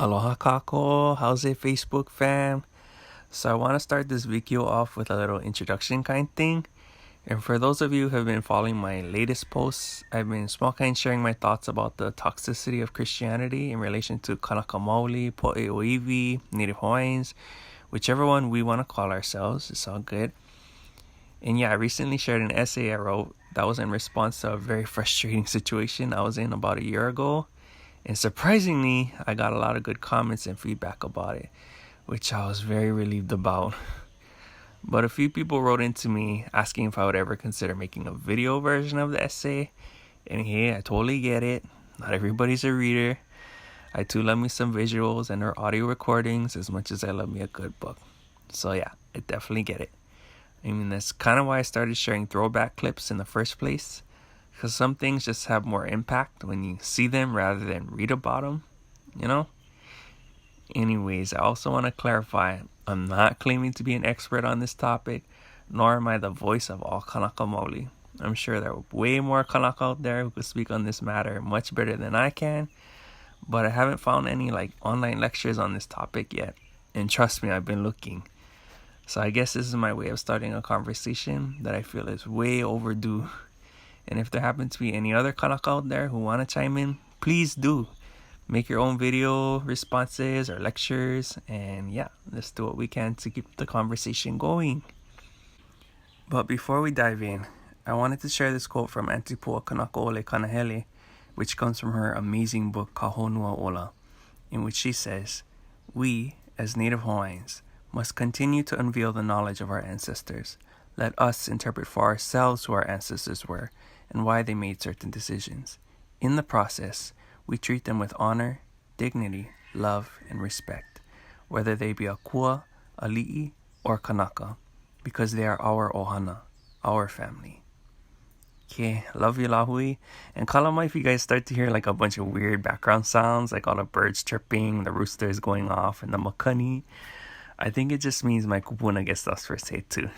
Aloha kako, how's it Facebook fam? So I want to start this video off with a little introduction kind thing. And for those of you who have been following my latest posts, I've been small kind sharing my thoughts about the toxicity of Christianity in relation to Kanaka Maoli, Po'eoiwi, Native Hawaiians, whichever one we want to call ourselves, it's all good. And yeah, I recently shared an essay I wrote that was in response to a very frustrating situation I was in about a year ago. And surprisingly, I got a lot of good comments and feedback about it, which I was very relieved about. But a few people wrote into me asking if I would ever consider making a video version of the essay. And hey, I totally get it. Not everybody's a reader. I too love me some visuals and or audio recordings as much as I love me a good book. So yeah, I definitely get it. I mean, that's kind of why I started sharing throwback clips in the first place. Because some things just have more impact when you see them rather than read about them, you know? Anyways, I also want to clarify, I'm not claiming to be an expert on this topic, nor am I the voice of all Kanaka Maoli. I'm sure there are way more Kanaka out there who could speak on this matter much better than I can, but I haven't found any online lectures on this topic yet. And trust me, I've been looking. So I guess this is my way of starting a conversation that I feel is way overdue. And if there happen to be any other Kanaka out there who want to chime in, please do. Make your own video responses or lectures. And yeah, let's do what we can to keep the conversation going. But before we dive in, I wanted to share this quote from Antipua Kanakaole Kanahele, which comes from her amazing book Kahonua Ola, in which she says, "We, as Native Hawaiians, must continue to unveil the knowledge of our ancestors. Let us interpret for ourselves who our ancestors were and why they made certain decisions. In the process, we treat them with honor, dignity, love, and respect, whether they be a kua, a li'i, or kanaka, because they are our ohana, our family." Okay, love you, lahui. And kalama if you guys start to hear a bunch of weird background sounds, like all the birds chirping, the roosters going off, and the makani. I think it just means my kupuna gets lost for a say too.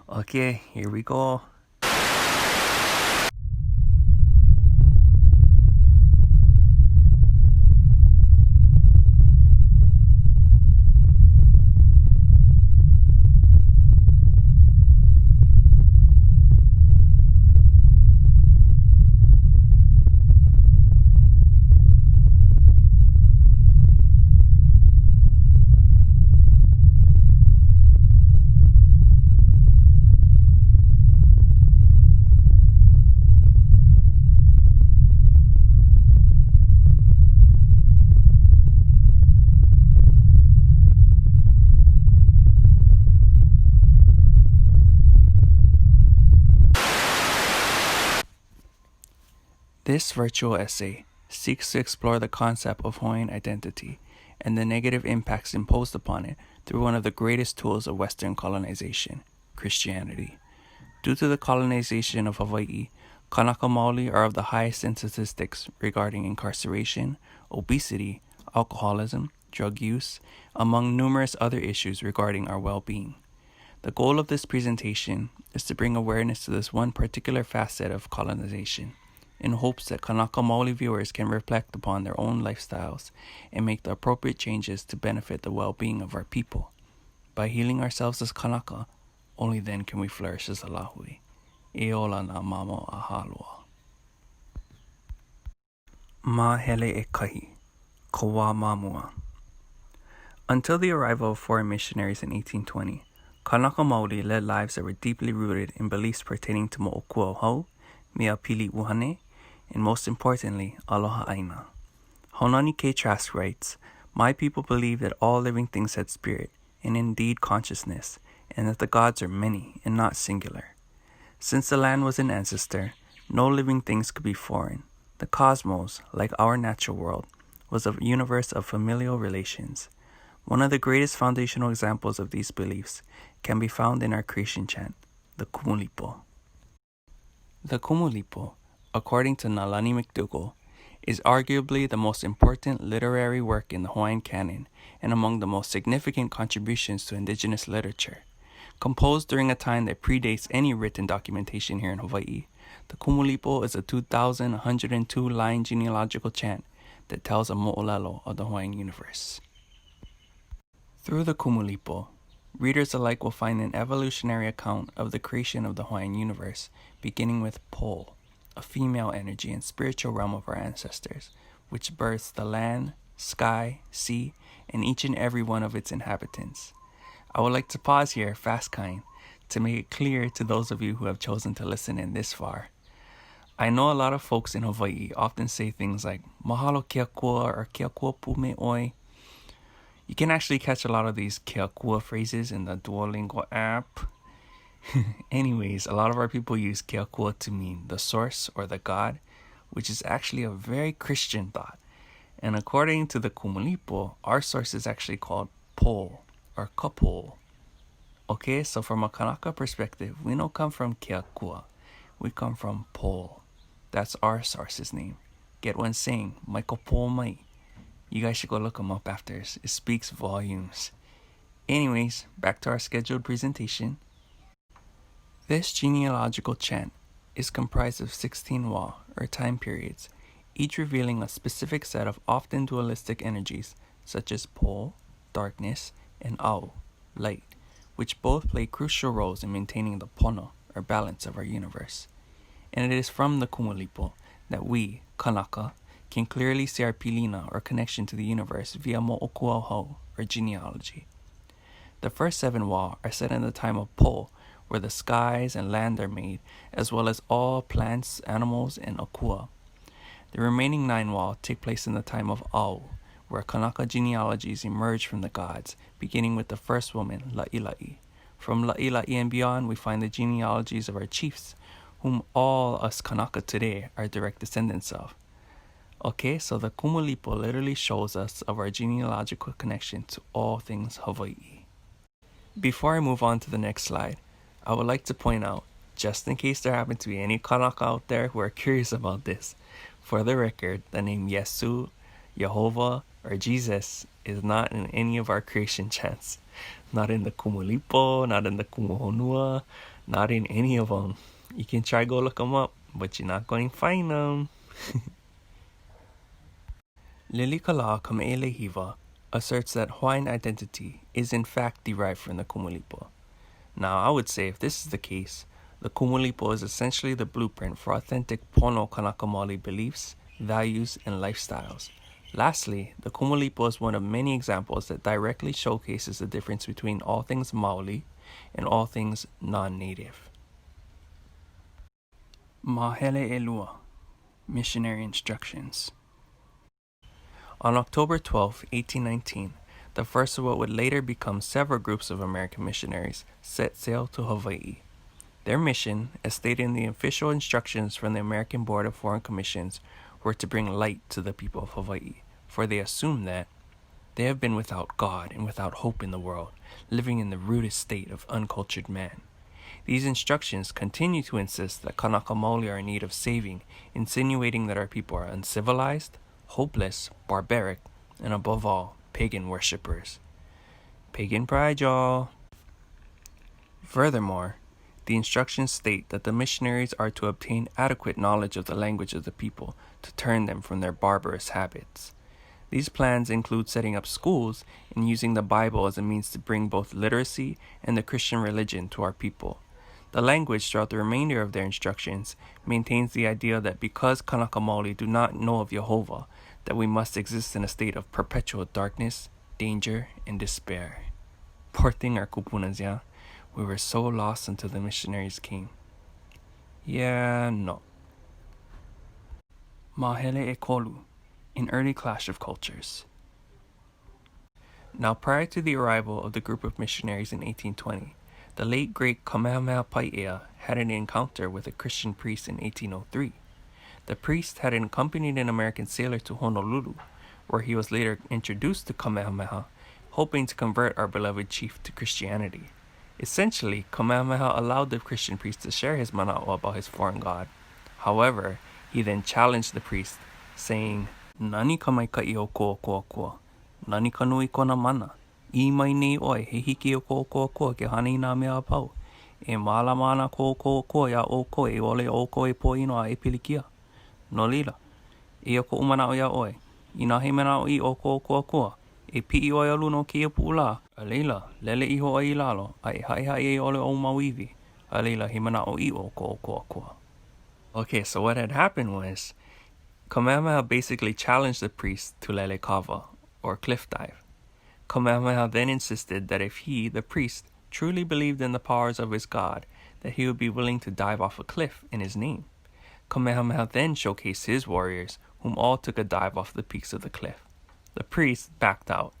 Okay, here we go. This virtual essay seeks to explore the concept of Hawaiian identity and the negative impacts imposed upon it through one of the greatest tools of Western colonization, Christianity. Due to the colonization of Hawaiʻi, Kanaka Maoli are of the highest in statistics regarding incarceration, obesity, alcoholism, drug use, among numerous other issues regarding our well-being. The goal of this presentation is to bring awareness to this one particular facet of colonization, in hopes that Kanaka Maoli viewers can reflect upon their own lifestyles and make the appropriate changes to benefit the well-being of our people. By healing ourselves as Kanaka, only then can we flourish as a lahui. E ola na mamo ahaloa. Ma hele e kahi, kawa mamua. Until the arrival of foreign missionaries in 1820, Kanaka Maoli led lives that were deeply rooted in beliefs pertaining to mo'okua hau, mea pili uhane, and most importantly, aloha aina. Haunani K. Trask writes, "My people believe that all living things had spirit, and indeed consciousness, and that the gods are many and not singular. Since the land was an ancestor, no living things could be foreign. The cosmos, like our natural world, was a universe of familial relations. One of the greatest foundational examples of these beliefs can be found in our creation chant, the Kumulipo. The Kumulipo, according to Nalani McDougall, is arguably the most important literary work in the Hawaiian canon and among the most significant contributions to indigenous literature. Composed during a time that predates any written documentation here in Hawaii, the Kumulipo is a 2,102-line genealogical chant that tells a mo'olelo of the Hawaiian universe. Through the Kumulipo, readers alike will find an evolutionary account of the creation of the Hawaiian universe, beginning with Po, a female energy and spiritual realm of our ancestors, which births the land, sky, sea, and each and every one of its inhabitants. I would like to pause here, fast kind, to make it clear to those of you who have chosen to listen in this far. I know a lot of folks in Hawaii often say things like Mahalo kia kua or kia kua pume oi. You can actually catch a lot of these kia kua phrases in the Duolingo app. Anyways, a lot of our people use kia kua to mean the source or the God, which is actually a very Christian thought. And according to the Kumulipo, our source is actually called Po or Kapo. Okay, so from a Kanaka perspective, we don't come from kia kua. We come from Po. That's our source's name. Get one saying, Michael Po Mai. You guys should go look him up after. It speaks volumes. Anyways, back to our scheduled presentation. This genealogical chant is comprised of 16 wa, or time periods, each revealing a specific set of often dualistic energies, such as Po, darkness, and Au, light, which both play crucial roles in maintaining the pono, or balance of our universe. And it is from the Kumulipo that we, Kanaka, can clearly see our pilina, or connection to the universe, via mo'okuauhau, or genealogy. The first 7 wa are set in the time of Po, where the skies and land are made, as well as all plants, animals, and akua. The remaining 9 wa take place in the time of Au, where Kanaka genealogies emerge from the gods, beginning with the first woman, La'ila'i. From La'ila'i and beyond, we find the genealogies of our chiefs, whom all us Kanaka today are direct descendants of. Okay, so the Kumulipo literally shows us of our genealogical connection to all things Hawaii. Before I move on to the next slide, I would like to point out, just in case there happen to be any Kanaka out there who are curious about this, for the record, the name Yesu, Jehovah, or Jesus is not in any of our creation chants. Not in the Kumulipo, not in the Kumuhonua, not in any of them. You can try go look them up, but you're not going to find them. Lilikala Kamehameha asserts that Hawaiian identity is in fact derived from the Kumulipo. Now, I would say if this is the case, the Kumulipo is essentially the blueprint for authentic Pono Kanaka Maoli beliefs, values, and lifestyles. Lastly, the Kumulipo is one of many examples that directly showcases the difference between all things Maoli and all things non-native. Mahele Elua, Missionary Instructions. On October 12, 1819, the first of what would later become several groups of American missionaries set sail to Hawaii. Their mission, as stated in the official instructions from the American Board of Foreign Commissions, were to bring light to the people of Hawaii, for they assumed that they have been without God and without hope in the world, living in the rudest state of uncultured man. These instructions continue to insist that Kanaka Maoli are in need of saving, insinuating that our people are uncivilized, hopeless, barbaric, and above all, pagan worshippers. Pagan pride, y'all. Furthermore, the instructions state that the missionaries are to obtain adequate knowledge of the language of the people to turn them from their barbarous habits. These plans include setting up schools and using the Bible as a means to bring both literacy and the Christian religion to our people. The language throughout the remainder of their instructions maintains the idea that because Kanaka Maoli do not know of Jehovah, that we must exist in a state of perpetual darkness, danger, and despair. Poor thing our kūpunas, yeah? We were so lost until the missionaries came. Yeah, no. Mahele e Kolu, an early clash of cultures. Now, prior to the arrival of the group of missionaries in 1820, the late great Kamehameha had an encounter with a Christian priest in 1803. The priest had accompanied an American sailor to Honolulu, where he was later introduced to Kamehameha, hoping to convert our beloved chief to Christianity. Essentially, Kamehameha allowed the Christian priest to share his mana'o about his foreign god. However, he then challenged the priest, saying, "Nani ka mai ka'i o koa? Nani ka nui kona mana? I mai nei oi he hiki o koa ke hana nā mea apau. E mālama ana koa ia o koe e ole o koe po ino a e pilikia. No lila, e o ko umana o ia oi. Inahe manau'i o koa. E pi'i oi alu no kia pu'ula. A leila, lele iho ai lalo. Ai hai e ole o mauiwi. A leila he manau'i o koa. Okay, so what had happened was Kamehameha basically challenged the priest to lele kava, or cliff dive. Kamehameha then insisted that if he, the priest, truly believed in the powers of his god, that he would be willing to dive off a cliff in his name. Kamehameha then showcased his warriors, whom all took a dive off the peaks of the cliff. The priest backed out,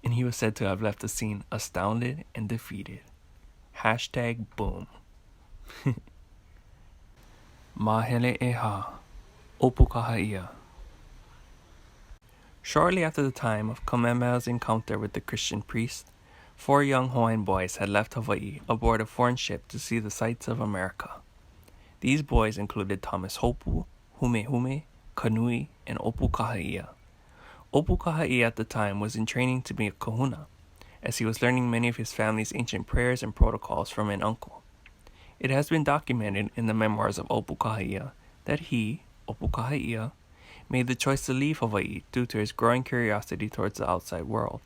and he was said to have left the scene astounded and defeated. #boom. Mahele eha, Opukahaia. Shortly after the time of Kamehameha's encounter with the Christian priest, 4 young Hawaiian boys had left Hawaii aboard a foreign ship to see the sights of America. These boys included Thomas Hopu, Humehume, Kanui, and Opukahaia. Opukahaia at the time was in training to be a kahuna, as he was learning many of his family's ancient prayers and protocols from an uncle. It has been documented in the memoirs of Opukahaia that he, Opukahaia, made the choice to leave Hawaii due to his growing curiosity towards the outside world,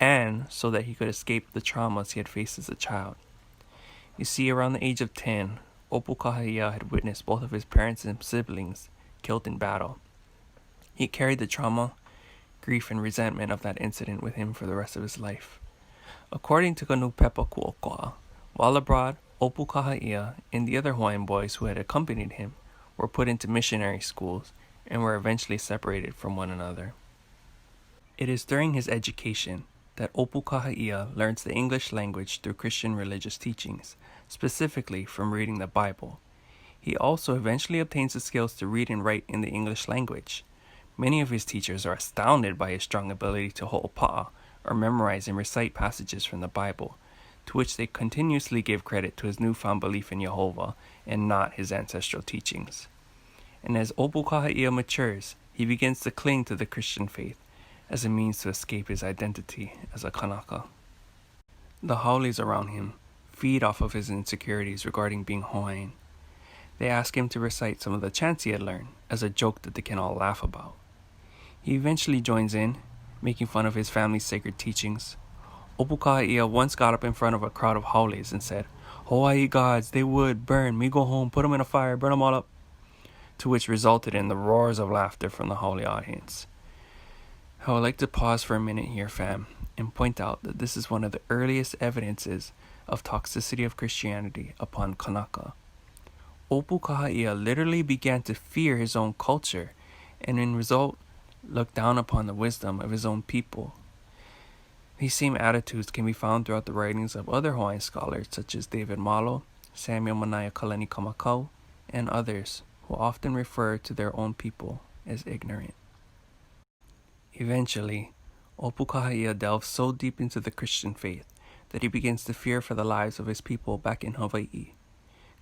and so that he could escape the traumas he had faced as a child. You see, around the age of 10, Opukahaia had witnessed both of his parents and siblings killed in battle. He carried the trauma, grief, and resentment of that incident with him for the rest of his life. According to Kanupepa Kuokoa, while abroad, Opukahaia and the other Hawaiian boys who had accompanied him were put into missionary schools and were eventually separated from one another. It is during his education that Opukahaia learns the English language through Christian religious teachings, specifically from reading the Bible. He also eventually obtains the skills to read and write in the English language. Many of his teachers are astounded by his strong ability to ho'opa'a, or memorize and recite passages from the Bible, to which they continuously give credit to his newfound belief in Jehovah and not his ancestral teachings. And as Opukahaia matures, he begins to cling to the Christian faith as a means to escape his identity as a Kanaka. The Haoles around him feed off of his insecurities regarding being Hawaiian. They ask him to recite some of the chants he had learned as a joke that they can all laugh about. He eventually joins in, making fun of his family's sacred teachings. Opukahaia once got up in front of a crowd of Haoles and said, "Hawaii gods, they would burn. Me go home, put them in a fire, burn them all up." To which resulted in the roars of laughter from the Haole audience. I would like to pause for a minute here, fam, and point out that this is one of the earliest evidences of toxicity of Christianity upon Kanaka. Opukahaia literally began to fear his own culture, and in result, looked down upon the wisdom of his own people. These same attitudes can be found throughout the writings of other Hawaiian scholars such as David Mahalo, Samuel Manaia Kalani Kamakau, and others who often refer to their own people as ignorant. Eventually, Opukahaia delves so deep into the Christian faith that he begins to fear for the lives of his people back in Hawaii.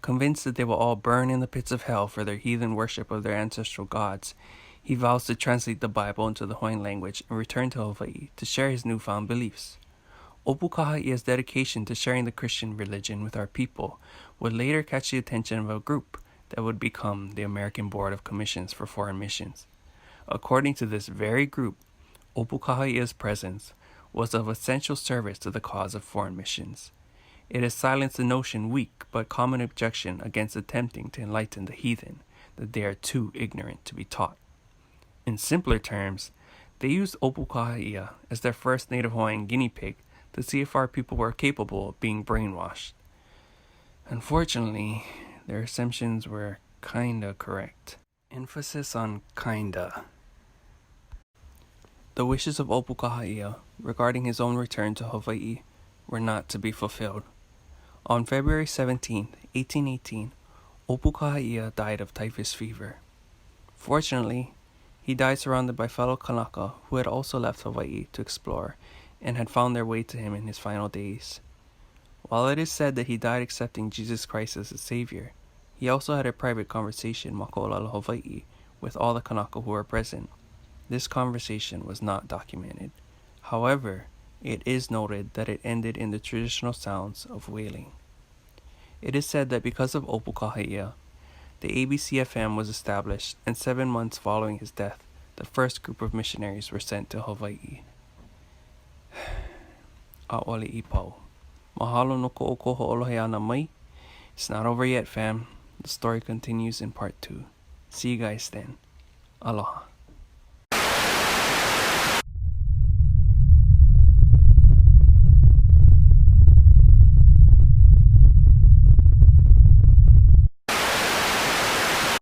Convinced that they will all burn in the pits of hell for their heathen worship of their ancestral gods, he vows to translate the Bible into the Hawaiian language and return to Hawaii to share his newfound beliefs. Opukahaia's dedication to sharing the Christian religion with our people would later catch the attention of a group that would become the American Board of Commissions for Foreign Missions. According to this very group, Opukahaia's presence was of essential service to the cause of foreign missions. It has silenced the notion weak but common objection against attempting to enlighten the heathen that they are too ignorant to be taught. In simpler terms, they used Opukahaia as their first native Hawaiian guinea pig to see if our people were capable of being brainwashed. Unfortunately, their assumptions were kinda correct. Emphasis on kinda. The wishes of Opukahaia regarding his own return to Hawaii were not to be fulfilled. On February 17, 1818, Opukahaia died of typhus fever. Fortunately, he died surrounded by fellow Kanaka who had also left Hawaii to explore and had found their way to him in his final days. While it is said that he died accepting Jesus Christ as his savior, he also had a private conversation Makolala Hawaii with all the Kanaka who were present. This conversation was not documented. However, it is noted that it ended in the traditional sounds of wailing. It is said that because of Opukahaia, the ABCFM was established, and 7 months following his death, the first group of missionaries were sent to Hawaii. A'ole I pau. Mahalo no ko'o ho'olohe ana mai. It's not over yet, fam. The story continues in part 2. See you guys then. Aloha.